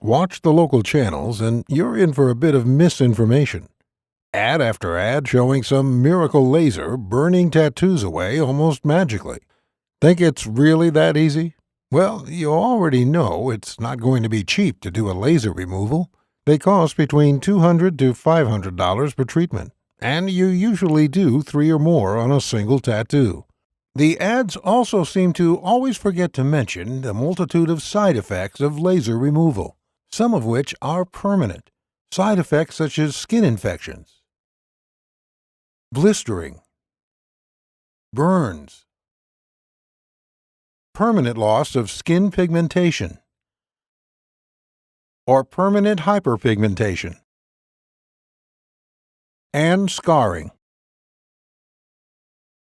Watch the local channels and you're in for a bit of misinformation. Ad after ad showing some miracle laser burning tattoos away almost magically. Think it's really that easy? Well, you already know it's not going to be cheap to do a laser removal. They cost between $200 to $500 per treatment, and you usually do 3 or more on a single tattoo. The ads also seem to always forget to mention the multitude of side effects of laser removal, some of which are permanent. Side effects such as skin infections, blistering, burns, permanent loss of skin pigmentation, or permanent hyperpigmentation, and scarring.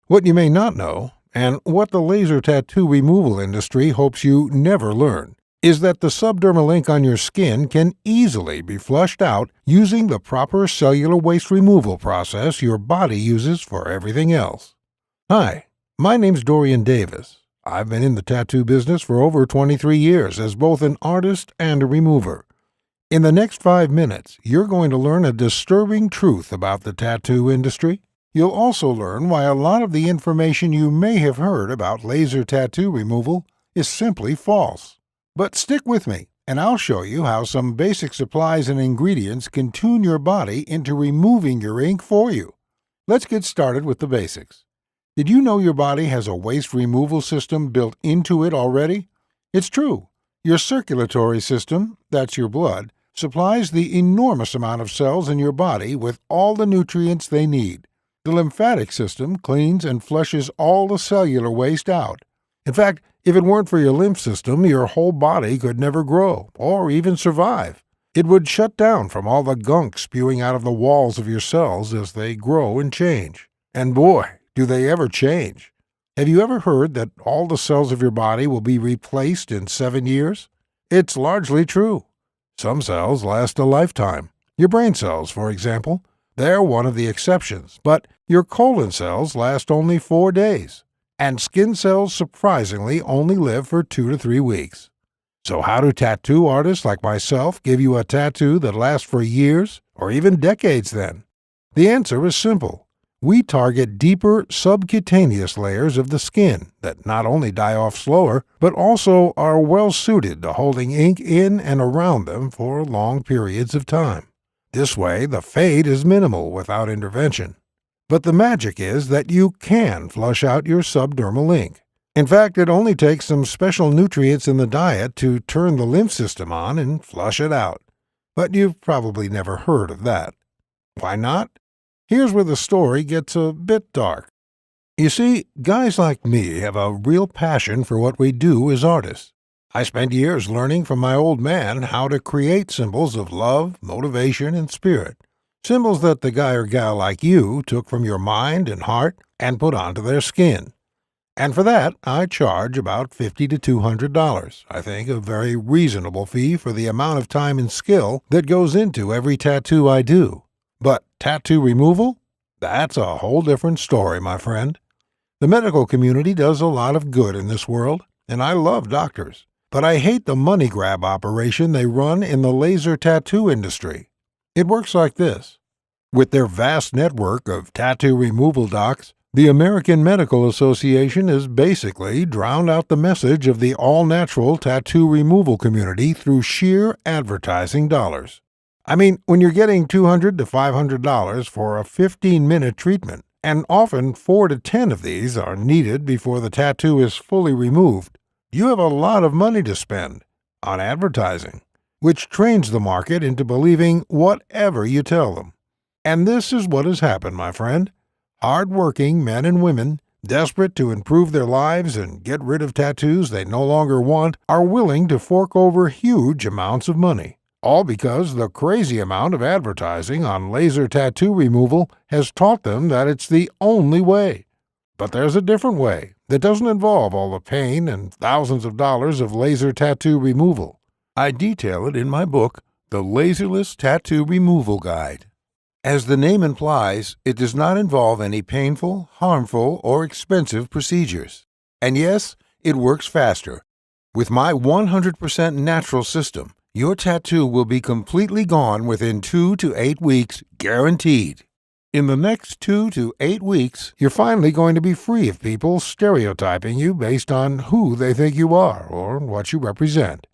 What you may not know, and what the laser tattoo removal industry hopes you never learn, is that the subdermal ink on your skin can easily be flushed out using the proper cellular waste removal process your body uses for everything else. Hi, my name's Dorian Davis. I've been in the tattoo business for over 23 years as both an artist and a remover. In the next 5 minutes, you're going to learn a disturbing truth about the tattoo industry. You'll also learn why a lot of the information you may have heard about laser tattoo removal is simply false. But stick with me, and I'll show you how some basic supplies and ingredients can tune your body into removing your ink for you. Let's get started with the basics. Did you know your body has a waste removal system built into it already? It's true. Your circulatory system, that's your blood, supplies the enormous amount of cells in your body with all the nutrients they need. The lymphatic system cleans and flushes all the cellular waste out. In fact, if it weren't for your lymph system, your whole body could never grow or even survive. It would shut down from all the gunk spewing out of the walls of your cells as they grow and change. And boy, do they ever change. Have you ever heard that all the cells of your body will be replaced in 7 years? It's largely true. Some cells last a lifetime. Your brain cells, for example. They're one of the exceptions, but your colon cells last only 4 days, and skin cells surprisingly only live for 2 to 3 weeks. So how do tattoo artists like myself give you a tattoo that lasts for years or even decades then? The answer is simple. We target deeper subcutaneous layers of the skin that not only die off slower, but also are well suited to holding ink in and around them for long periods of time. This way, the fade is minimal without intervention. But the magic is that you can flush out your subdermal ink. In fact, it only takes some special nutrients in the diet to turn the lymph system on and flush it out. But you've probably never heard of that. Why not? Here's where the story gets a bit dark. You see, guys like me have a real passion for what we do as artists. I spent years learning from my old man how to create symbols of love, motivation, and spirit. Symbols that the guy or gal like you took from your mind and heart and put onto their skin. And for that, I charge about $50 to $200. I think a very reasonable fee for the amount of time and skill that goes into every tattoo I do. But tattoo removal? That's a whole different story, my friend. The medical community does a lot of good in this world, and I love doctors. But I hate the money grab operation they run in the laser tattoo industry. It works like this. With their vast network of tattoo removal docs, the American Medical Association has basically drowned out the message of the all-natural tattoo removal community through sheer advertising dollars. I mean, when you're getting $200 to $500 for a 15-minute treatment, and often 4 to 10 of these are needed before the tattoo is fully removed, you have a lot of money to spend on advertising, which trains the market into believing whatever you tell them. And this is what has happened, my friend. Hard-working men and women, desperate to improve their lives and get rid of tattoos they no longer want, are willing to fork over huge amounts of money. All because the crazy amount of advertising on laser tattoo removal has taught them that it's the only way. But there's a different way that doesn't involve all the pain and thousands of dollars of laser tattoo removal. I detail it in my book, The Laserless Tattoo Removal Guide. As the name implies, it does not involve any painful, harmful, or expensive procedures. And yes, it works faster. With my 100% natural system, Your tattoo will be completely gone within 2 to 8 weeks, guaranteed. In the next 2 to 8 weeks, you're finally going to be free of people stereotyping you based on who they think you are or what you represent.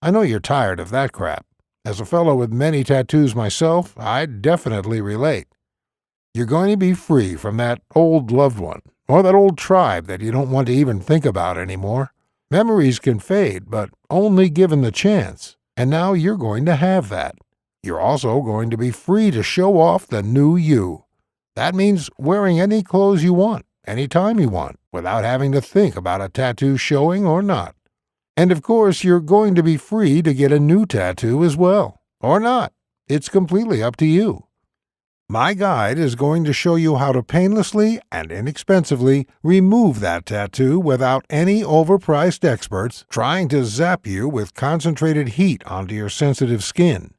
I know you're tired of that crap. As a fellow with many tattoos myself, I definitely relate. You're going to be free from that old loved one or that old tribe that you don't want to even think about anymore. Memories can fade, but only given the chance. And now you're going to have that. You're also going to be free to show off the new you. That means wearing any clothes you want, anytime you want, without having to think about a tattoo showing or not. And of course, you're going to be free to get a new tattoo as well, or not. It's completely up to you. My guide is going to show you how to painlessly and inexpensively remove that tattoo without any overpriced experts trying to zap you with concentrated heat onto your sensitive skin.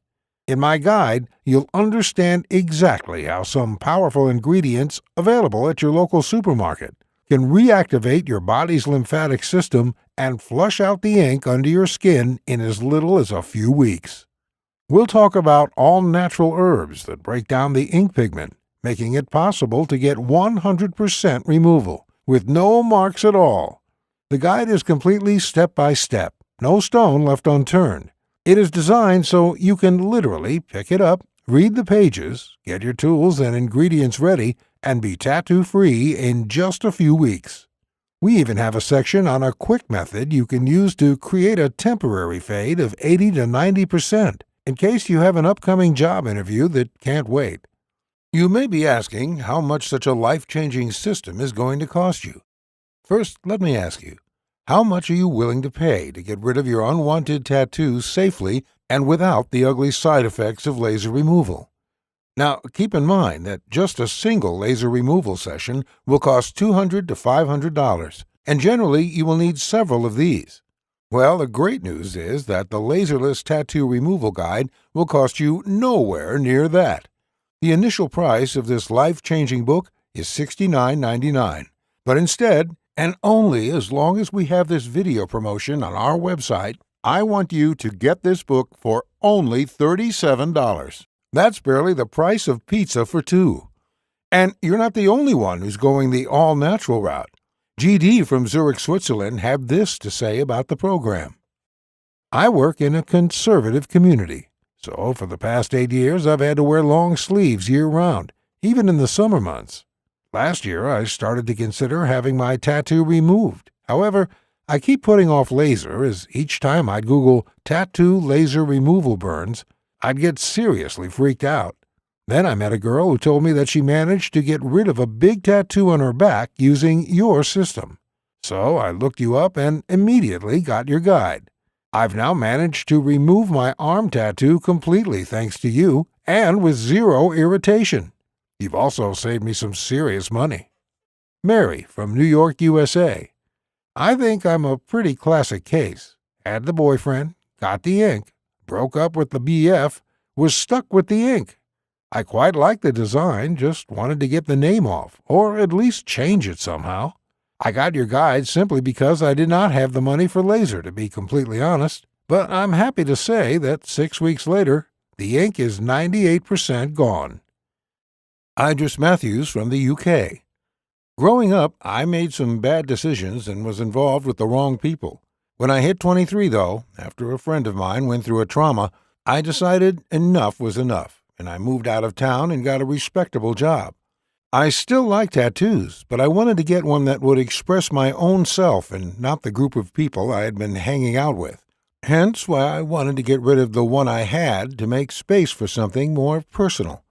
In my guide, you'll understand exactly how some powerful ingredients available at your local supermarket can reactivate your body's lymphatic system and flush out the ink under your skin in as little as a few weeks. We'll talk about all natural herbs that break down the ink pigment, making it possible to get 100% removal, with no marks at all. The guide is completely step-by-step, no stone left unturned. It is designed so you can literally pick it up, read the pages, get your tools and ingredients ready, and be tattoo-free in just a few weeks. We even have a section on a quick method you can use to create a temporary fade of 80 to 90%. In case you have an upcoming job interview that can't wait. You may be asking how much such a life-changing system is going to cost you. First, let me ask you, how much are you willing to pay to get rid of your unwanted tattoos safely and without the ugly side effects of laser removal? Now, keep in mind that just a single laser removal session will cost $200 to $500, and generally you will need several of these. Well, the great news is that the Laserless Tattoo Removal Guide will cost you nowhere near that. The initial price of this life-changing book is $69.99, but instead, and only as long as we have this video promotion on our website, I want you to get this book for only $37. That's barely the price of pizza for two. And you're not the only one who's going the all-natural route. GD from Zurich, Switzerland had this to say about the program. I work in a conservative community, so for the past 8 years I've had to wear long sleeves year-round, even in the summer months. Last year I started to consider having my tattoo removed. However, I keep putting off laser as each time I'd Google tattoo laser removal burns, I'd get seriously freaked out. Then I met a girl who told me that she managed to get rid of a big tattoo on her back using your system. So I looked you up and immediately got your guide. I've now managed to remove my arm tattoo completely thanks to you and with zero irritation. You've also saved me some serious money. Mary from New York, USA. I think I'm a pretty classic case. Had the boyfriend, got the ink, broke up with the BF, was stuck with the ink. I quite liked the design, just wanted to get the name off, or at least change it somehow. I got your guide simply because I did not have the money for laser, to be completely honest, but I'm happy to say that 6 weeks later, the ink is 98% gone. Idris Matthews from the UK. Growing up, I made some bad decisions and was involved with the wrong people. When I hit 23, though, after a friend of mine went through a trauma, I decided enough was enough, and I moved out of town and got a respectable job. I still like tattoos, but I wanted to get one that would express my own self and not the group of people I had been hanging out with. Hence why I wanted to get rid of the one I had to make space for something more personal.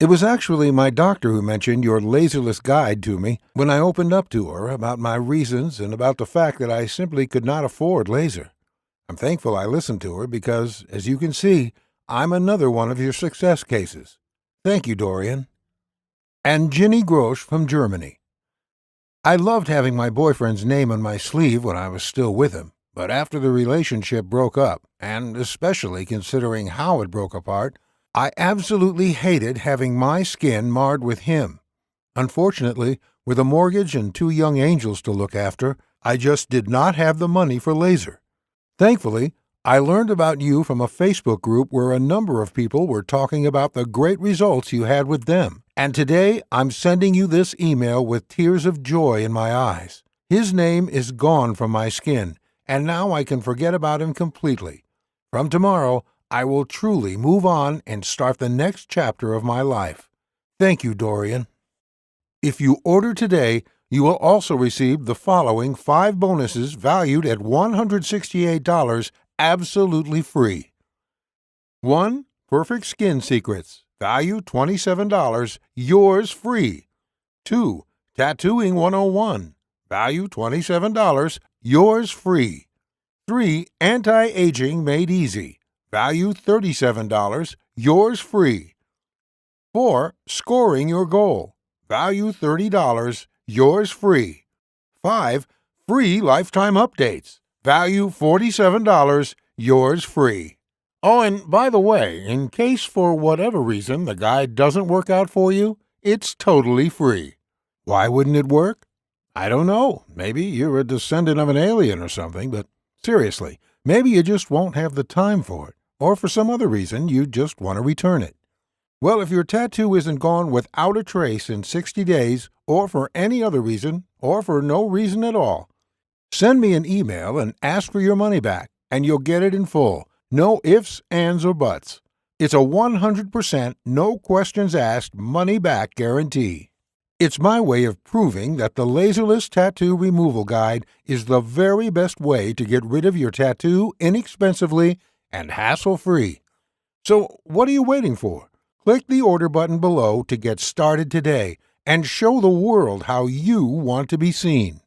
It was actually my doctor who mentioned your laserless guide to me when I opened up to her about my reasons and about the fact that I simply could not afford laser. I'm thankful I listened to her because, as you can see, I'm another one of your success cases. Thank you, Dorian. And Ginny Grosch from Germany. I loved having my boyfriend's name on my sleeve when I was still with him, but after the relationship broke up, and especially considering how it broke apart, I absolutely hated having my skin marred with him. Unfortunately, with a mortgage and 2 young angels to look after, I just did not have the money for laser. Thankfully, I learned about you from a Facebook group where a number of people were talking about the great results you had with them. And today I'm sending you this email with tears of joy in my eyes. His name is gone from my skin, and now I can forget about him completely. From tomorrow, I will truly move on and start the next chapter of my life. Thank you, Dorian. If you order today, you will also receive the following 5 bonuses valued at $168 absolutely free. 1. Perfect Skin Secrets, value $27, yours free. 2. Tattooing 101, value $27, yours free. 3. Anti-Aging Made Easy, value $37, yours free. 4. Scoring Your Goal, value $30, yours free. 5. Free Lifetime Updates, value $47, yours free. Oh, and by the way, in case for whatever reason the guide doesn't work out for you, it's totally free. Why wouldn't it work? I don't know. Maybe you're a descendant of an alien or something, but seriously, maybe you just won't have the time for it, or for some other reason you just want to return it. Well, if your tattoo isn't gone without a trace in 60 days, or for any other reason, or for no reason at all, send me an email and ask for your money back, and you'll get it in full. No ifs, ands, or buts. It's a 100% no questions asked money back guarantee. It's my way of proving that the Laserless Tattoo Removal Guide is the very best way to get rid of your tattoo inexpensively and hassle-free. So what are you waiting for? Click the order button below to get started today and show the world how you want to be seen.